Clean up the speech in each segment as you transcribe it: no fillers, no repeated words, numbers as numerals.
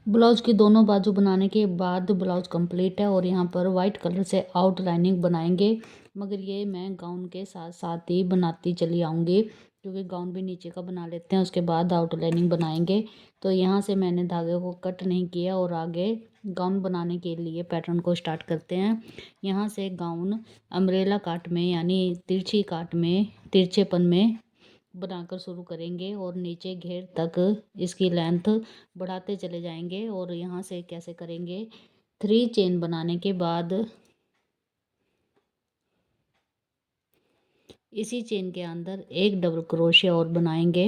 Blouse की दोनों बाजू बनाने के बाद ब्लाउज कंप्लीट है और यहाँ पर वाइट कलर से आउटलाइनिंग बनाएंगे, मगर ये मैं गाउन के साथ साथ ही बनाती चली आऊँगी, क्योंकि गाउन भी नीचे का बना लेते हैं उसके बाद आउटलाइनिंग बनाएंगे। तो यहाँ से मैंने धागे को कट नहीं किया और आगे गाउन बनाने के लिए पैटर्न को स्टार्ट करते हैं। यहाँ से गाउन अम्ब्रेला काट में यानी तिरछी काट में तिरछेपन में बनाकर शुरू करेंगे और नीचे घेर तक इसकी लेंथ बढ़ाते चले जाएंगे। और यहाँ से कैसे करेंगे, 3 चेन बनाने के बाद इसी चेन के अंदर एक डबल क्रोशिया और बनाएंगे।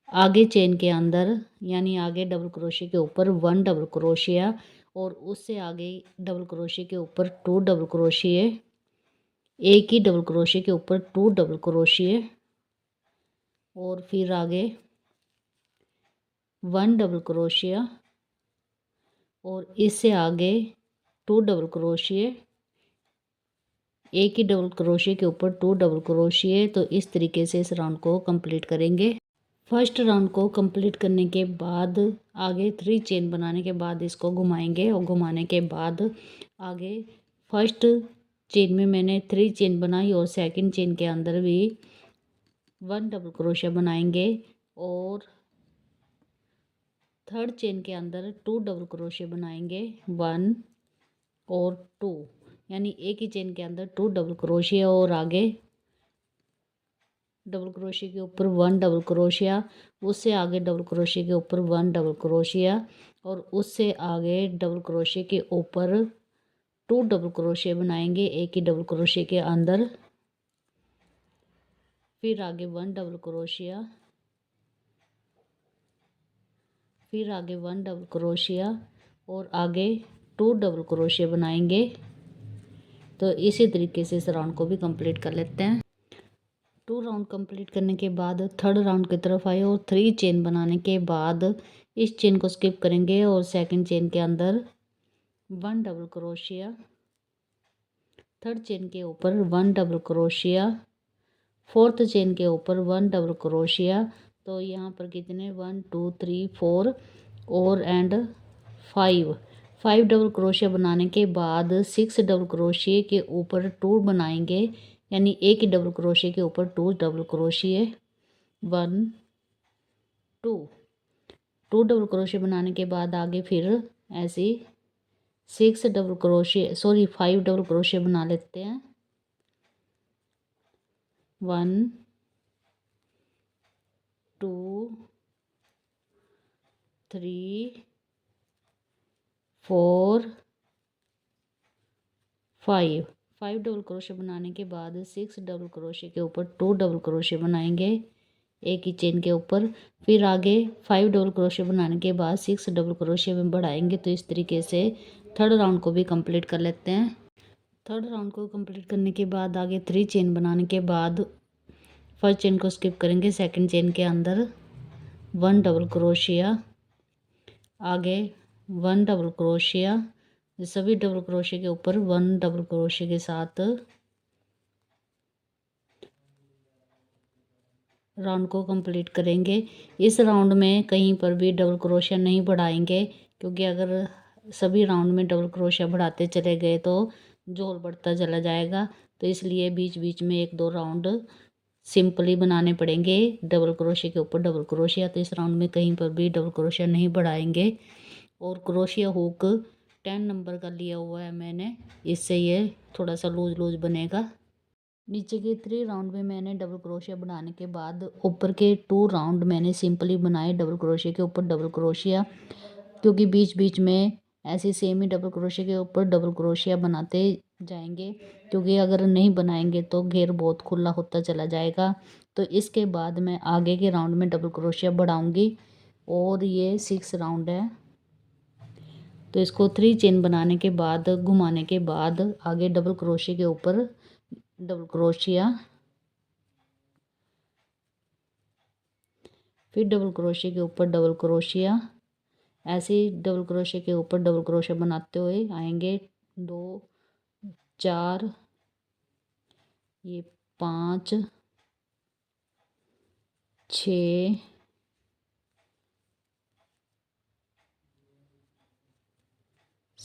आगे चेन के अंदर यानी आगे डबल क्रोशिया के ऊपर 1 डबल क्रोशिया और उससे आगे डबल क्रोशिया के ऊपर 2 डबल क्रोशिया, एक ही डबल क्रोशिया के ऊपर 2 डबल क्रोशिया और फिर आगे 1 डबल क्रोशिया और इससे आगे 2 डबल क्रोशिया, एक ही डबल क्रोशिया के ऊपर 2 डबल क्रोशिया। तो इस तरीके से इस राउंड को कंप्लीट करेंगे। फर्स्ट राउंड को कंप्लीट करने के बाद आगे 3 चेन बनाने के बाद इसको घुमाएंगे और घुमाने के बाद आगे फर्स्ट चेन में मैंने 3 चेन बनाई और सेकंड चेन के अंदर भी 1 डबल क्रोशिया बनाएंगे और थर्ड चेन के अंदर 2 डबल क्रोशिया बनाएंगे, 1 और 2, यानी एक ही चेन के अंदर 2 डबल क्रोशिया और आगे डबल क्रोशिया के ऊपर 1 डबल क्रोशिया, उससे आगे डबल क्रोशिया के ऊपर 1 डबल क्रोशिया और उससे आगे डबल क्रोशिया के ऊपर 2 डबल क्रोशिया बनाएंगे एक ही डबल क्रोशिया के अंदर। फिर आगे 1 डबल क्रोशिया, फिर आगे 1 डबल क्रोशिया और आगे 2 डबल क्रोशिया बनाएंगे। तो इसी तरीके से इस राउंड को भी कंप्लीट कर लेते हैं। 2 राउंड कंप्लीट करने के बाद थर्ड राउंड की तरफ आए और 3 चेन बनाने के बाद इस चेन को स्किप करेंगे और सेकंड चेन के अंदर 1 डबल क्रोशिया, थर्ड चेन के ऊपर 1 डबल क्रोशिया, फोर्थ चेन के ऊपर 1 डबल क्रोशिया। तो यहाँ पर कितने 1 2 3 4 और एंड 5 डबल क्रोशिया बनाने के बाद 6 डबल क्रोशिया के ऊपर 2 बनाएंगे, यानी एक ही डबल क्रोशिया के ऊपर 2 डबल क्रोशिया, 1 2 डबल क्रोशिया बनाने के बाद आगे फिर ऐसे 6 डबल क्रोशिया 5 डबल क्रोशिया बना लेते हैं, 1 2 3 4 5 डबल क्रोशिया बनाने के बाद 6 डबल क्रोशिया के ऊपर 2 डबल क्रोशिया बनाएंगे एक ही चेन के ऊपर। फिर आगे 5 डबल क्रोशिया बनाने के बाद 6 डबल क्रोशिया में बढ़ाएंगे। तो इस तरीके से थर्ड राउंड को भी कंप्लीट कर लेते हैं। थर्ड राउंड को कंप्लीट करने के बाद आगे 3 चेन बनाने के बाद फर्स्ट चेन को स्किप करेंगे, सेकंड चेन के अंदर 1 डबल क्रोशिया, आगे 1 डबल क्रोशिया, सभी डबल क्रोशिया के ऊपर 1 डबल क्रोशिया के साथ राउंड को कंप्लीट करेंगे। इस राउंड में कहीं पर भी डबल क्रोशिया नहीं बढ़ाएंगे, क्योंकि अगर सभी राउंड में डबल क्रोशिया बढ़ाते चले गए तो जोर बढ़ता चला जाएगा। तो इसलिए बीच बीच में 1-2 राउंड सिंपली बनाने पड़ेंगे डबल क्रोशिया के ऊपर डबल क्रोशिया। तो इस राउंड में कहीं पर भी डबल क्रोशिया नहीं बढ़ाएंगे। और क्रोशिया हुक 10 नंबर का लिया हुआ है मैंने, इससे ये थोड़ा सा लूज लूज बनेगा। नीचे के 3 राउंड में मैंने डबल क्रोशिया बनाने के बाद ऊपर के 2 राउंड मैंने सिंपली बनाए डबल क्रोशिया के ऊपर डबल क्रोशिया, क्योंकि बीच बीच में ऐसे सेम ही डबल क्रोशिया के ऊपर डबल क्रोशिया बनाते जाएंगे, क्योंकि अगर नहीं बनाएंगे तो घेर बहुत खुला होता चला जाएगा। तो इसके बाद मैं आगे के राउंड में डबल क्रोशिया बढ़ाऊंगी और ये 6 राउंड है। तो इसको 3 चेन बनाने के बाद घुमाने के बाद आगे डबल क्रोशिया के ऊपर डबल क्रोशिया, फिर डबल क्रोशिया के ऊपर डबल क्रोशिया, ऐसे ही डबल क्रोशिया के ऊपर डबल क्रोशिया बनाते हुए आएंगे 2 4 ये 5 6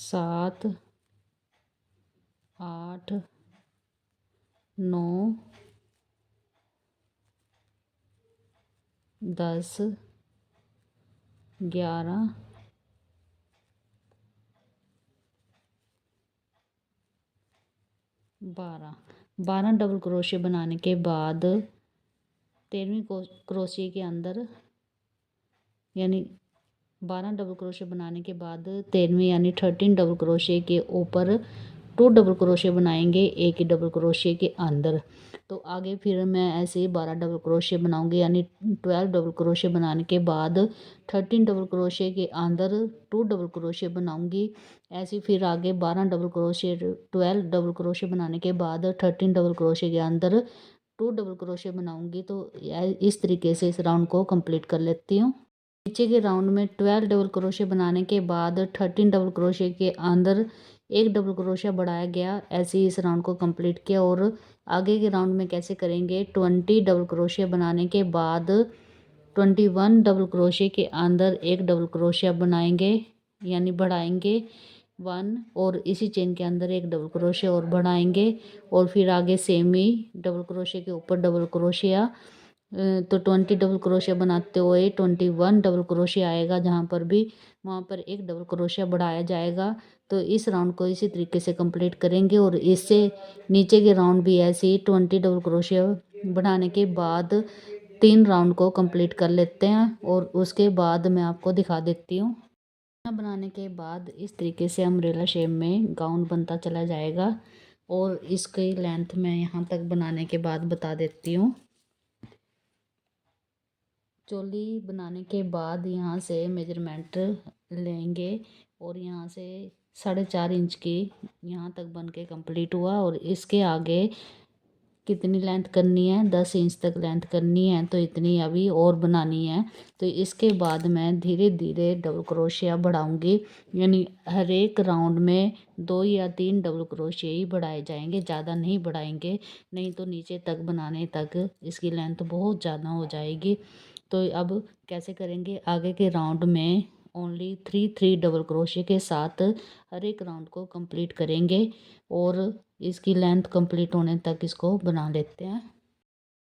7 8 9 10 11 12 डबल क्रोशिया बनाने के बाद 13वीं क्रोशिया के अंदर यानी 12 डबल क्रोशिया बनाने के बाद 13वीं यानी 13 डबल क्रोशिया के ऊपर 2 डबल क्रोशिया बनाएंगे एक ही डबल क्रोशिया के अंदर। तो आगे फिर मैं ऐसे ही 12 डबल क्रोशिया बनाऊंगी यानी 12 डबल क्रोशिया बनाने के बाद 13 डबल क्रोशिया के अंदर 2 डबल क्रोशिया बनाऊंगी। ऐसे फिर आगे 12 डबल क्रोशिया 12 डबल क्रोशिया बनाने के बाद 13 डबल क्रोशिया के अंदर 2 डबल क्रोशिया बनाऊंगी। तो इस तरीके से इस राउंड को कंप्लीट कर लेती हूँ। नीचे के राउंड में 12 डबल क्रोशिया बनाने के बाद 13 डबल क्रोशिया के अंदर एक डबल क्रोशिया बढ़ाया गया। ऐसे ही इस राउंड को कंप्लीट किया। और आगे के राउंड में कैसे करेंगे, 20 डबल क्रोशिया बनाने के बाद 21 डबल क्रोशिया के अंदर एक डबल क्रोशिया बनाएंगे यानी बढ़ाएंगे 1 और इसी चेन के अंदर एक डबल क्रोशिया और बढ़ाएंगे। और फिर आगे सेम ही डबल क्रोशिया के ऊपर डबल क्रोशिया। तो 20 डबल क्रोशिया बनाते हुए 21 डबल क्रोशिया आएगा, जहाँ पर भी वहाँ पर एक डबल क्रोशिया बढ़ाया जाएगा। तो इस राउंड को इसी तरीके से कंप्लीट करेंगे। और इससे नीचे के राउंड भी ऐसे ही 20 डबल क्रोशिया बढ़ाने के बाद 3 राउंड को कंप्लीट कर लेते हैं। और उसके बाद मैं आपको दिखा देती हूँ। बनाने के बाद इस तरीके से अम्ब्रेला शेप में गाउन बनता चला जाएगा। और इसकी लेंथ मैं यहाँ तक बनाने के बाद बता देती हूँ। चोली बनाने के बाद यहाँ से मेजरमेंट लेंगे और यहाँ से 4.5 इंच की यहाँ तक बन के कंप्लीट हुआ। और इसके आगे कितनी लेंथ करनी है, 10 इंच तक लेंथ करनी है। तो इतनी अभी और बनानी है। तो इसके बाद मैं धीरे धीरे डबल क्रोशिया बढ़ाऊंगी यानी हर एक राउंड में 2 या 3 डबल क्रोशिया ही बढ़ाए जाएंगे, ज़्यादा नहीं बढ़ाएंगे, नहीं तो नीचे तक बनाने तक इसकी लेंथ बहुत ज़्यादा हो जाएगी। तो अब कैसे करेंगे, आगे के राउंड में ओनली 3 डबल क्रोशिया के साथ हर एक राउंड को कंप्लीट करेंगे। और इसकी लेंथ कंप्लीट होने तक इसको बना लेते हैं।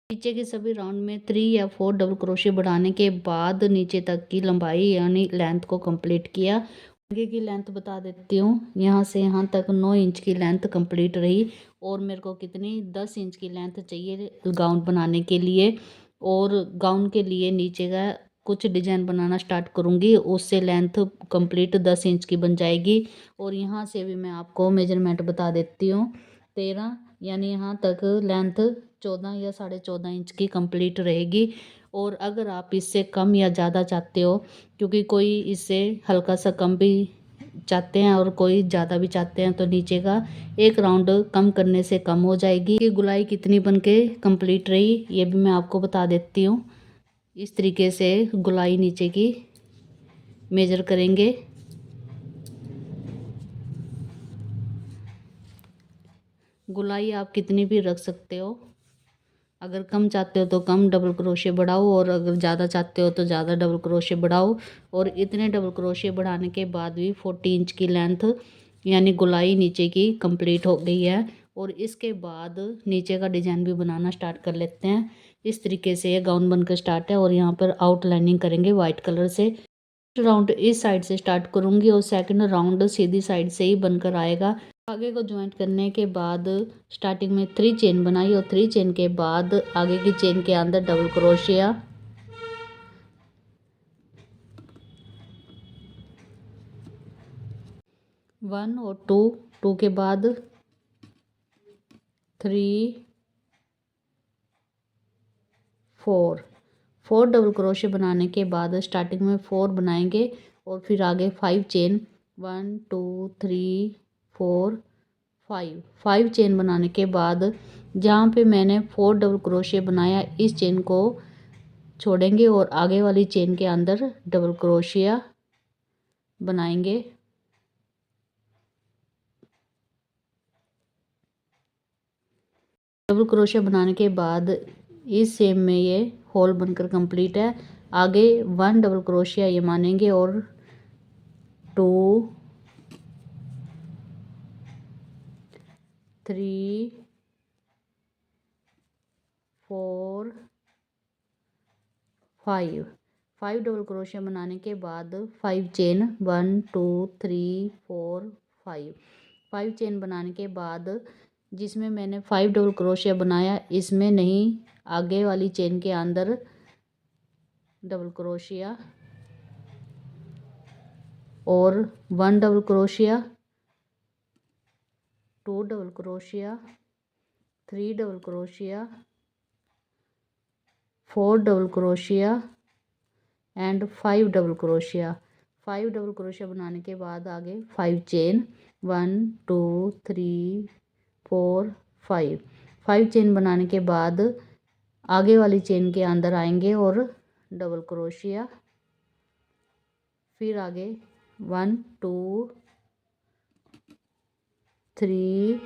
नीचे के सभी राउंड में 3 या 4 डबल क्रोशिया बढ़ाने के बाद नीचे तक की लंबाई यानी लेंथ को कंप्लीट किया। आगे की लेंथ बता देती हूँ। यहाँ से यहाँ तक 9 इंच की लेंथ कंप्लीट रही। और मेरे को कितनी 10 इंच की लेंथ चाहिए गाउन बनाने के लिए। और गाउन के लिए नीचे का कुछ डिजाइन बनाना स्टार्ट करूँगी, उससे लेंथ कंप्लीट 10 इंच की बन जाएगी। और यहाँ से भी मैं आपको मेजरमेंट बता देती हूँ। 13 यानी यहाँ तक लेंथ 14 या 14.5 इंच की कंप्लीट रहेगी। और अगर आप इससे कम या ज़्यादा चाहते हो, क्योंकि कोई इससे हल्का सा कम भी चाहते हैं और कोई ज़्यादा भी चाहते हैं, तो नीचे का एक राउंड कम करने से कम हो जाएगी। कि गुलाई कितनी बन के कंप्लीट रही ये भी मैं आपको बता देती हूँ। इस तरीके से गुलाई नीचे की मेजर करेंगे। गुलाई आप कितनी भी रख सकते हो, अगर कम चाहते हो तो कम डबल क्रोशिया बढ़ाओ और अगर ज़्यादा चाहते हो तो ज़्यादा डबल क्रोशिया बढ़ाओ। और इतने डबल क्रोशिया बढ़ाने के बाद भी 40 इंच की लेंथ यानी गुलाई नीचे की कंप्लीट हो गई है। और इसके बाद नीचे का डिज़ाइन भी बनाना स्टार्ट कर लेते हैं। इस तरीके से ये गाउन बनकर स्टार्ट है। और यहाँ पर आउटलाइनिंग करेंगे वाइट कलर से। राउंड इस साइड से स्टार्ट करूँगी और सेकंड राउंड सीधी साइड से ही बनकर आएगा। आगे को ज्वाइंट करने के बाद स्टार्टिंग में 3 चेन बनाई और 3 चेन के बाद आगे की चेन के अंदर डबल क्रोशिया, 1 और 2 के बाद 3 4 डबल क्रोशिया बनाने के बाद स्टार्टिंग में 4 बनाएंगे और फिर आगे 5 चेन 1 2 3 4 5 चेन बनाने के बाद जहाँ पे मैंने 4 डबल क्रोशिया बनाया इस चेन को छोड़ेंगे और आगे वाली चेन के अंदर डबल क्रोशिया बनाएंगे। डबल क्रोशिया बनाने के बाद इस सेम में ये होल बनकर कंप्लीट है। आगे 1 डबल क्रोशिया ये मानेंगे और 2 3 4 5 डबल क्रोशिया बनाने के बाद 5 चेन 1 2 3 4 5 चेन बनाने के बाद जिसमें मैंने 5 डबल क्रोशिया बनाया इसमें नहीं, आगे वाली चेन के अंदर डबल क्रोशिया और 1 double crochet, 2 double crochet, 3 double crochet, 4 double crochet and 5 double crochet. 5 double crochet बनाने के बाद आगे 5 चेन 1 2 3 4 5 चेन बनाने के बाद आगे वाली चेन के अंदर आएंगे और डबल क्रोशिया, फिर आगे 1 2 3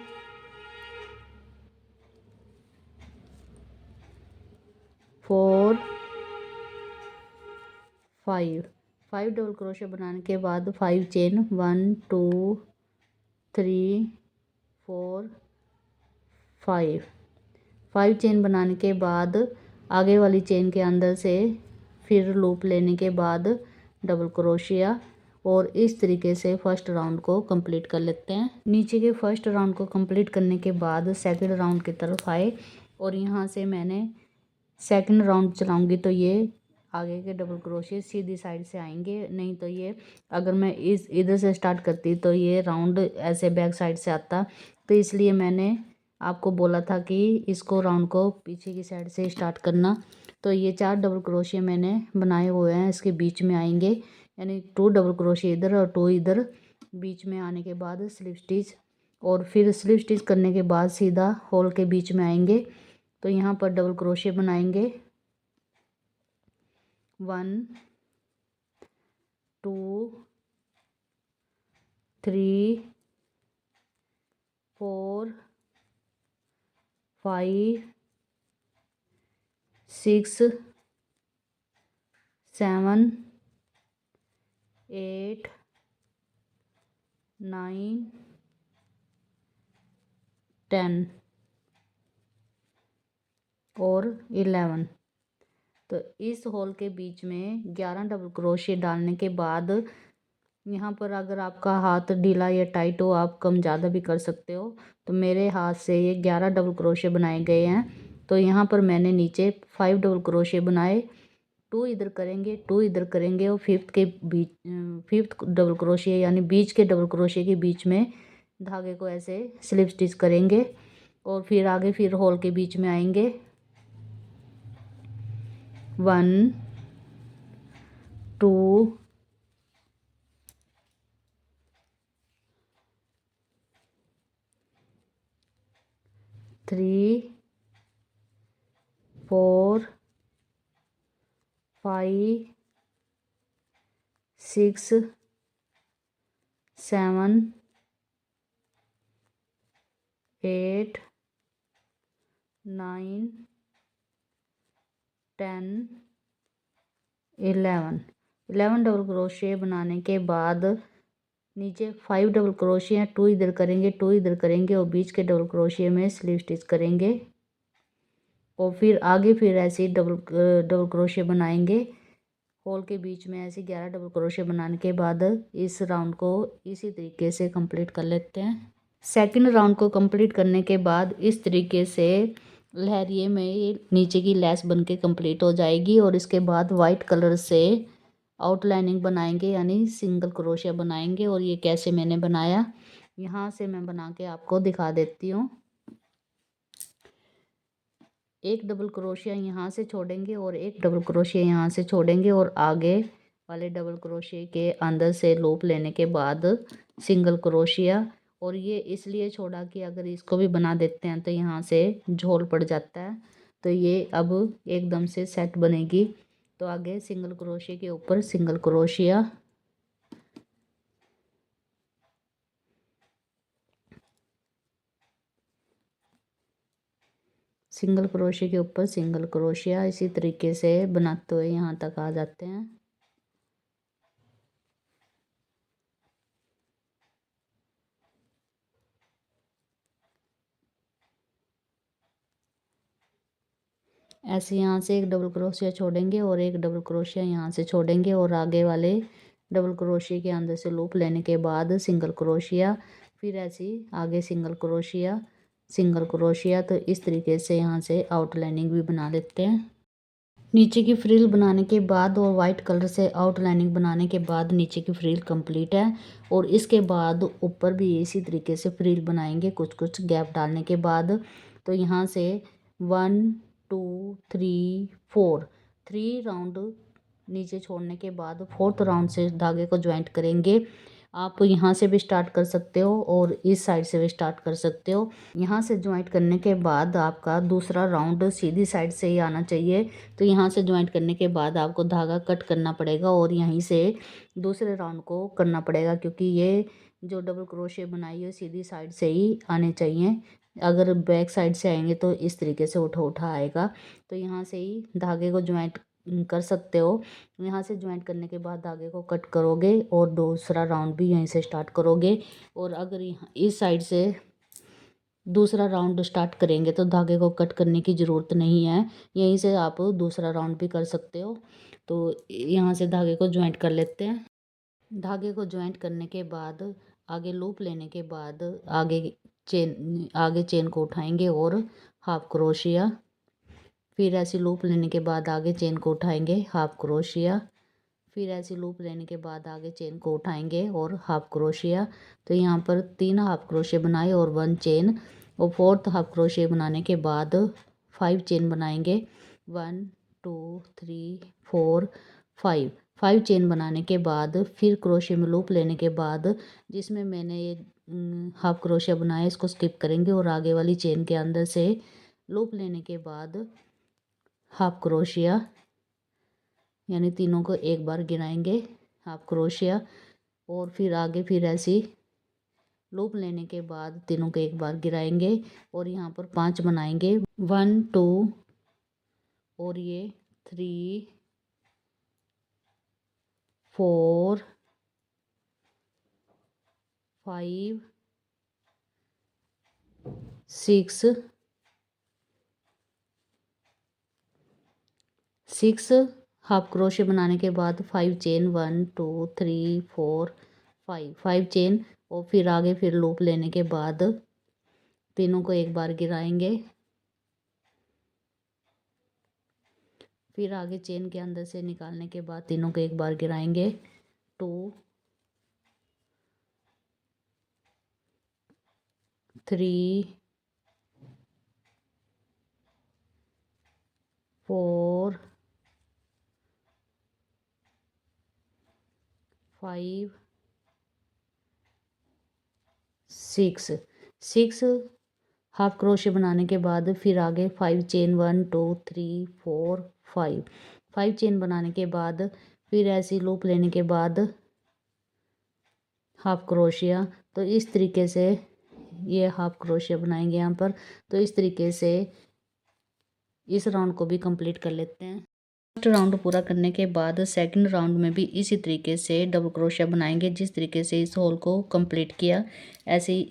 4 5 डबल क्रोशिया बनाने के बाद 5 चेन 1 2 3 4 5 चेन बनाने के बाद आगे वाली चेन के अंदर से फिर लूप लेने के बाद डबल क्रोशिया, और इस तरीके से फर्स्ट राउंड को कंप्लीट कर लेते हैं। नीचे के फर्स्ट राउंड को कंप्लीट करने के बाद सेकंड राउंड की तरफ आए और यहाँ से मैंने सेकंड राउंड चलाऊंगी तो ये आगे के डबल क्रोशिया सीधी साइड से आएंगे, नहीं तो ये अगर मैं इधर से स्टार्ट करती तो ये राउंड ऐसे बैक साइड से आता, तो इसलिए मैंने आपको बोला था कि इसको राउंड को पीछे की साइड से स्टार्ट करना। तो ये 4 डबल क्रोशिया मैंने बनाए हुए हैं, इसके बीच में आएंगे, यानी 2 डबल क्रोशिया इधर और 2 इधर। बीच में आने के बाद स्लिप स्टिच और फिर स्लिप स्टिच करने के बाद सीधा होल के बीच में आएंगे। तो यहाँ पर डबल क्रोशिया बनाएंगे 1 2 3 4 5 6 7 8 9 10 और 11। तो इस होल के बीच में 11 डबल क्रोशिया डालने के बाद यहाँ पर अगर आपका हाथ ढीला या टाइट हो आप कम ज़्यादा भी कर सकते हो। तो मेरे हाथ से ये 11 डबल क्रोशिया बनाए गए हैं। तो यहाँ पर मैंने नीचे 5 डबल क्रोशिया बनाए, 2 इधर करेंगे 2 इधर करेंगे और फिफ्थ डबल क्रोशिया यानी बीच के डबल क्रोशिया के बीच में धागे को ऐसे स्लिप स्टिच करेंगे और फिर आगे फिर होल के बीच में आएंगे 1 2 3 4 5 6 7 8 9 10 11 डबल क्रोशिया बनाने के बाद नीचे 5 डबल क्रोशिया, 2 इधर करेंगे 2 इधर करेंगे और बीच के डबल क्रोशिया में स्लिप स्टिच करेंगे और फिर आगे फिर ऐसे डबल क्रोशिया बनाएंगे होल के बीच में। ऐसे 11 डबल क्रोशिया बनाने के बाद इस राउंड को इसी तरीके से कंप्लीट कर लेते हैं। सेकंड राउंड को कंप्लीट करने के बाद इस तरीके से लहरिए में नीचे की लेस बनके कंप्लीट हो जाएगी और इसके बाद वाइट कलर से आउटलाइनिंग बनाएंगे यानी सिंगल क्रोशिया बनाएंगे। और ये कैसे मैंने बनाया यहाँ से मैं बना के आपको दिखा देती हूँ। एक डबल क्रोशिया यहाँ से छोड़ेंगे और एक डबल क्रोशिया यहाँ से छोड़ेंगे और आगे वाले डबल क्रोशिया के अंदर से लूप लेने के बाद सिंगल क्रोशिया। और ये इसलिए छोड़ा कि अगर इसको भी बना देते हैं तो यहाँ से झोल पड़ जाता है, तो ये अब एकदम से सेट बनेगी। तो आगे सिंगल क्रोशिया के ऊपर सिंगल क्रोशिया, सिंगल क्रोशिया के ऊपर सिंगल क्रोशिया, इसी तरीके से बनाते हुए यहाँ तक आ जाते हैं। ऐसे यहाँ से एक डबल क्रोशिया छोड़ेंगे और एक डबल क्रोशिया यहाँ से छोड़ेंगे और आगे वाले डबल क्रोशिया के अंदर से लूप लेने के बाद सिंगल क्रोशिया, फिर ऐसी आगे सिंगल क्रोशिया। तो इस तरीके से यहाँ से आउटलाइनिंग भी बना लेते हैं। नीचे की फ्रिल बनाने के बाद और वाइट कलर से आउटलाइनिंग बनाने के बाद नीचे की फ्रिल कंप्लीट है। और इसके बाद ऊपर भी इसी तरीके से फ्रिल बनाएंगे कुछ कुछ गैप डालने के बाद। तो यहाँ से 1 2 3 4 3 राउंड नीचे छोड़ने के बाद 4th राउंड से धागे को ज्वाइंट करेंगे। आप यहाँ से भी स्टार्ट कर सकते हो और इस साइड से भी स्टार्ट कर सकते हो। यहाँ से ज्वाइंट करने के बाद आपका दूसरा राउंड सीधी साइड से ही आना चाहिए। तो यहाँ से ज्वाइंट करने के बाद आपको धागा कट करना पड़ेगा और यहीं से दूसरे राउंड को करना पड़ेगा, क्योंकि ये जो डबल क्रोशे बनाई है सीधी साइड से ही आने चाहिए। अगर बैक साइड से आएंगे तो इस तरीके से उठा उठा आएगा। तो यहाँ से ही धागे को ज्वाइंट कर सकते हो। यहाँ से ज्वाइंट करने के बाद धागे को कट करोगे और दूसरा राउंड भी यहीं से स्टार्ट करोगे। और अगर यहाँ इस साइड से दूसरा राउंड स्टार्ट करेंगे तो धागे को कट करने की ज़रूरत नहीं है, यहीं से आप दूसरा राउंड भी कर सकते हो। तो यहाँ से धागे को ज्वाइंट कर लेते हैं। धागे को ज्वाइंट करने के बाद आगे लूप लेने के बाद आगे चेन को उठाएंगे और हाफ क्रोशिया, फिर ऐसी लूप लेने के बाद आगे चेन को उठाएंगे हाफ क्रोशिया, फिर ऐसी लूप लेने के बाद आगे चेन को उठाएंगे और हाफ क्रोशिया। तो यहाँ पर 3 हाफ क्रोशिया बनाए और 1 चेन, और 4th हाफ क्रोशिया बनाने के बाद 5 चेन बनाएंगे। 1 2 3 4 5 चेन बनाने के बाद फिर क्रोशिया में लूप लेने के बाद जिसमें मैंने ये हाफ क्रोशिया बनाया इसको स्किप करेंगे और आगे वाली चेन के अंदर से लूप लेने के बाद हाफ क्रोशिया, यानी तीनों को एक बार गिराएंगे हाफ क्रोशिया, और फिर आगे फिर ऐसी लूप लेने के बाद तीनों को एक बार गिराएंगे और यहाँ पर 5 बनाएंगे। 1 2 और ये 3 4 5 6 हाफ क्रोशे बनाने के बाद 5 चेन 1 2 3 4 5 चेन, और फिर आगे फिर लूप लेने के बाद तीनों को एक बार गिराएंगे। फिर आगे चेन के अंदर से निकालने के बाद तीनों को एक बार गिराएंगे। 2 3 4 5 6 हाफ क्रोशे बनाने के बाद फिर आगे 5 चेन 1 2 3 4 5 चेन बनाने के बाद फिर ऐसी लूप लेने के बाद हाफ क्रोशिया। तो इस तरीके से ये हाफ क्रोशिया बनाएंगे यहाँ पर। तो इस तरीके से इस राउंड को भी कंप्लीट कर लेते हैं। फर्स्ट राउंड पूरा करने के बाद सेकंड राउंड में भी इसी तरीके से डबल क्रोशिया बनाएंगे। जिस तरीके से इस होल को कंप्लीट किया ऐसे ही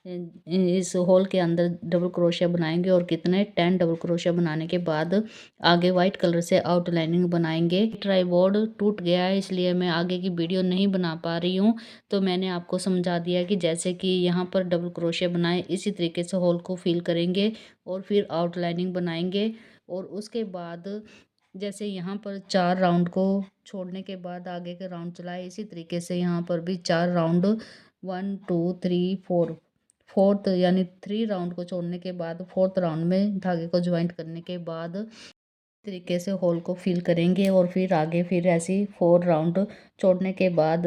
इस होल के अंदर डबल क्रोशिया बनाएंगे और कितने 10 डबल क्रोशिया बनाने के बाद आगे वाइट कलर से आउटलाइनिंग बनाएंगे। ट्राइपॉड टूट गया है इसलिए मैं आगे की वीडियो नहीं बना पा रही हूँ, तो मैंने आपको समझा दिया कि जैसे कि यहाँ पर डबल क्रोशिया बनाए इसी तरीके से होल को फिल करेंगे और फिर आउटलाइनिंग बनाएंगे। और उसके बाद जैसे यहाँ पर 4 राउंड को छोड़ने के बाद आगे के राउंड चलाए इसी तरीके से यहाँ पर भी 4 राउंड 1 2 3 4 4th यानी 3 राउंड को छोड़ने के बाद 4th राउंड में धागे को ज्वाइंट करने के बाद तरीके से होल को फिल करेंगे। और फिर आगे फिर ऐसी 4 राउंड छोड़ने के बाद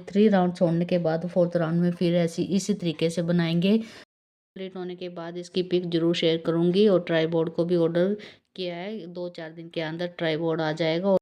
3 राउंड छोड़ने के बाद 4th राउंड में फिर ऐसी इसी तरीके से बनाएंगे। कंप्लीट होने के बाद इसकी पिक जरूर शेयर करूँगी। और ट्राइपॉड को भी ऑर्डर किया है, 2-4 दिन के अंदर ट्राइपॉड आ जाएगा।